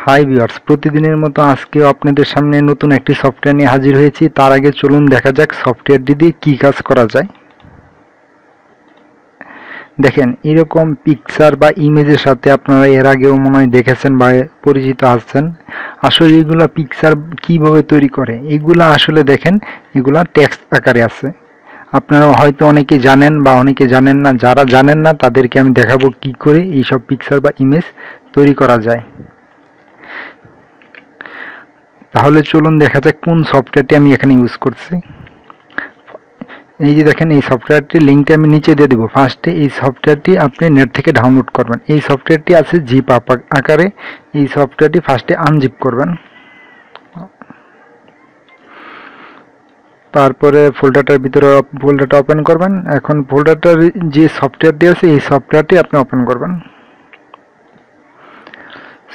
Hi viewers, প্রতিদিনের মতো আজকেও আপনাদের সামনে নতুন একটি সফটওয়্যার নিয়ে হাজির হয়েছি। তার আগে চলুন দেখা যাক সফটওয়্যারটি দিয়ে কী কাজ করা যায়। দেখেন, এরকম পিকচার বা ইমেজের সাথে আপনারা এর আগেও মনে হয় দেখেছেন বা পরিচিত আছেন। আসলে এগুলা পিকচার কিভাবে তৈরি করে, এগুলা আসলে দেখেন, এগুলা টেক্সট আকারে আছে। আপনারা হয়তো অনেকে জানেন বা অনেকে জানেন না। যারা জানেন না তাদেরকে আমি দেখাবো কি করে এইসব পিকচার বা ইমেজ তৈরি করা যায়। তাহলে চলুন দেখা যাক কোন সফটওয়্যারটি আমি এখানে ইউজ করছি। এই যে দেখেন, এই সফটওয়্যারটির লিঙ্কটি আমি নিচে দিয়ে দেবো। ফার্স্টে এই সফটওয়্যারটি আপনি নেট থেকে ডাউনলোড করবেন। এই সফটওয়্যারটি আছে জিপ আকারে। এই সফটওয়্যারটি ফার্স্টে আনজিপ করবেন, তারপরে ফোল্ডারটা ওপেন করবেন। এখন ফোল্ডারটার যে সফটওয়্যারটি আছে এই সফটওয়্যারটি আপনি ওপেন করবেন।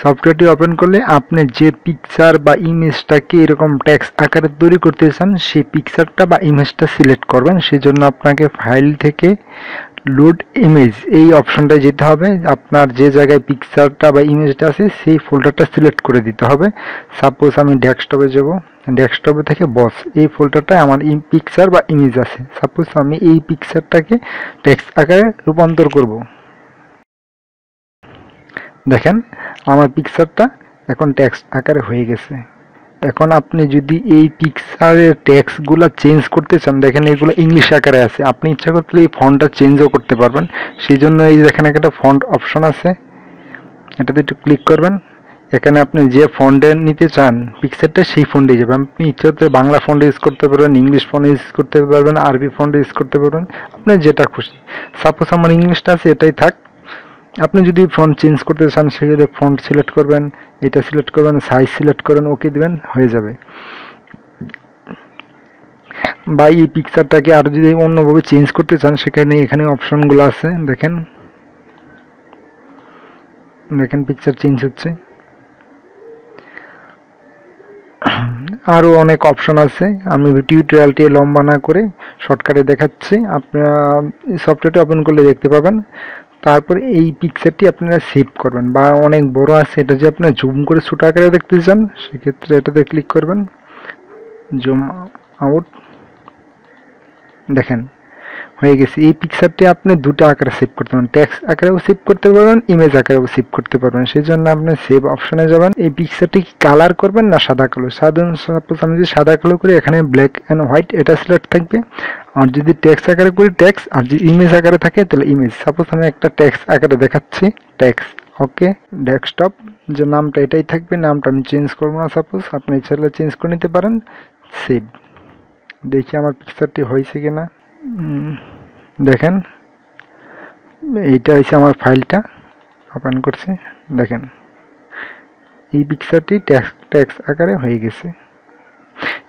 সফটওয়্যারটি ওপেন করলে আপনি যে পিকচার বা ইমেজটাকে এরকম টেক্সট আকারে তৈরি করতে চান সেই পিকচারটা বা ইমেজটা সিলেক্ট করবেন। সেজন্য আপনাকে ফাইল থেকে লোড ইমেজ এই অপশনটায় যেতে হবে। আপনার যে জায়গায় পিকচারটা বা ইমেজটা আছে সেই ফোল্ডারটা সিলেক্ট করে দিতে হবে। সাপোজ আমি ডেস্কটপে যাব, ডেস্কটপে থেকে বস এই ফোল্ডারটায় আমার পিকচার বা ইমেজ আছে। সাপোজ আমি এই পিকচারটাকে টেক্সট আকারে রূপান্তর করব। দেখেন, আমার পিকচারটা এখন টেক্সট আকারে হয়ে গেছে। এখন আপনি যদি এই পিকচারের টেক্সটগুলো চেঞ্জ করতে চান, দেখেন এগুলো ইংলিশ আকারে আছে। আপনি ইচ্ছা করলে এই ফন্টটা চেঞ্জও করতে পারবেন। সেই জন্য এই দেখেন একটা ফন্ট অপশন আছে, এটাতে একটু ক্লিক করবেন। এখানে আপনি যে ফন্টে নিতে চান পিকচারটা সেই ফন্টে যাবে। আপনি ইচ্ছা করলে বাংলা ফন্ট ইউজ করতে পারবেন, ইংলিশ ফন্ট ইউজ করতে পারবেন, আরবি ফন্ট ইউজ করতে পারবেন, আপনি যেটা খুশি। সাপোজ আমার ইংলিশটা আছে, এটাই থাক। আপনি যদি ফন্ট চেঞ্জ করতে চান সেক্ষেত্রে ফন্ট সিলেক্ট করবেন, এটা সিলেক্ট করবেন, সাইজ সিলেক্ট করবেন, ওকে দিবেন, হয়ে যাবে। বা এই পিকচারটাকে আরো যদি অন্যভাবে চেঞ্জ করতে চান সেখানে এখানে অপশনগুলো আছে। দেখেন দেখেন পিকচার চেঞ্জ হচ্ছে। আরো অনেক অপশন আছে, আমি টিউটোরিয়ালটি লম্বা না করে শর্টকাটে দেখাচ্ছি। আপনারা সফটওয়্যারটি ওপেন করলে দেখতে পাবেন। তারপরে এই পিকচারটি আপনারা সেভ করবেন, বা অনেক বড় আছে এটা যে আপনারা জুম করে ছোট আকারে দেখতে চান সেক্ষেত্রে এটাতে ক্লিক করবেন, জুম আউট। দেখেন হয়ে গেছে। এই পিকচারটি আপনি দুটো আকারে সেভ করতে পারবেন, টেক্সট আকারেও সেভ করতে পারবেন, ইমেজ আকারেও সেভ করতে পারবেন। সেই জন্য আপনি সেভ অপশনে যাবেন। এই পিকচারটি কি কালার করবেন না সাদা কালো? সাপোজ আমি যদি সাদা কালো করি এখানে ব্ল্যাক অ্যান্ড হোয়াইট এটা সিলেক্ট থাকবে। আর যদি টেক্সট আকারে করি টেক্সট, আর যদি ইমেজ আকারে থাকে তাহলে ইমেজ। সাপোজ আমি একটা টেক্সট আকারে দেখাচ্ছি, টেক্সট। ওকে, ডেস্কটপ যে নামটা এটাই থাকবে, নামটা আমি চেঞ্জ করবো না। সাপোজ আপনি চাইলে চেঞ্জ করে নিতে পারেন। সেভ। দেখি আমার পিকচারটি হয়েছে কিনা। দেখেন এইটা হচ্ছে আমার ফাইলটা, ওপেন করছি। দেখেন এই পিকচারটি টেক্সট আকারে হয়ে গেছে।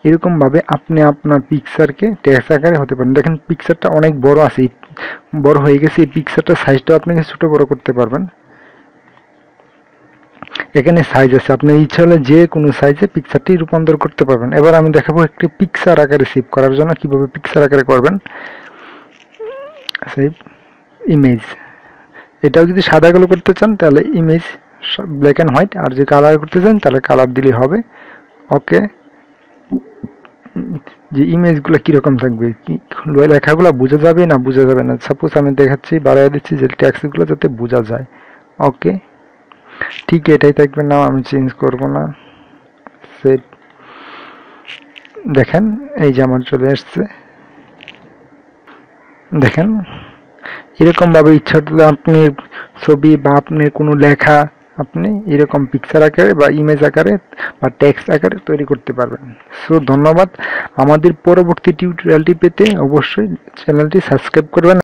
এরকম ভাবে আপনি আপনার পিকচারকে টেক্সট আকারে হতে পারেন। দেখেন পিকচারটা অনেক বড় আছে, বড় হয়ে গেছে। এই পিকচারটা সাইজটাও আপনি ছোট বড় করতে পারবেন। এখানে সাইজ আছে, আপনি ইচ্ছা হলে যে কোনো সাইজে পিকচারটি রূপান্তর করতে পারবেন। এবার আমি দেখাবো একটি পিকচার আকারে সেভ করার জন্য কিভাবে পিকচার আকারে করবেন। সেভ ইমেজ, এটাও যদি সাদা কালো করতে চান তাহলে ইমেজ ব্ল্যাক অ্যান্ড হোয়াইট, আর যদি কালার করতে চান তাহলে কালার দিলেই হবে। ওকে, যে ইমেজগুলো কীরকম থাকবে, লেখাগুলো বোঝা যাবে না বোঝা যাবে না। সাপোজ আমি দেখাচ্ছি, বাড়াই দিচ্ছি যে টেক্সটগুলো যাতে বোঝা যায়। ওকে, ঠিক এটাই থাকবে, না আমি চেঞ্জ করব না। সেভ। দেখেন এই যে আমার চলে আসছে। দেখেন এরকম ভাবে ইচ্ছা করলে আপনি ছবি বা আপনি কোনো লেখা আপনি এরকম পিকচার আকারে বা ইমেজ আকারে বা টেক্সট আকারে তৈরি করতে পারবেন। সো ধন্যবাদ। আমাদের পরবর্তী টিউটোরিয়ালটি পেতে অবশ্যই চ্যানেলটি সাবস্ক্রাইব করবেন।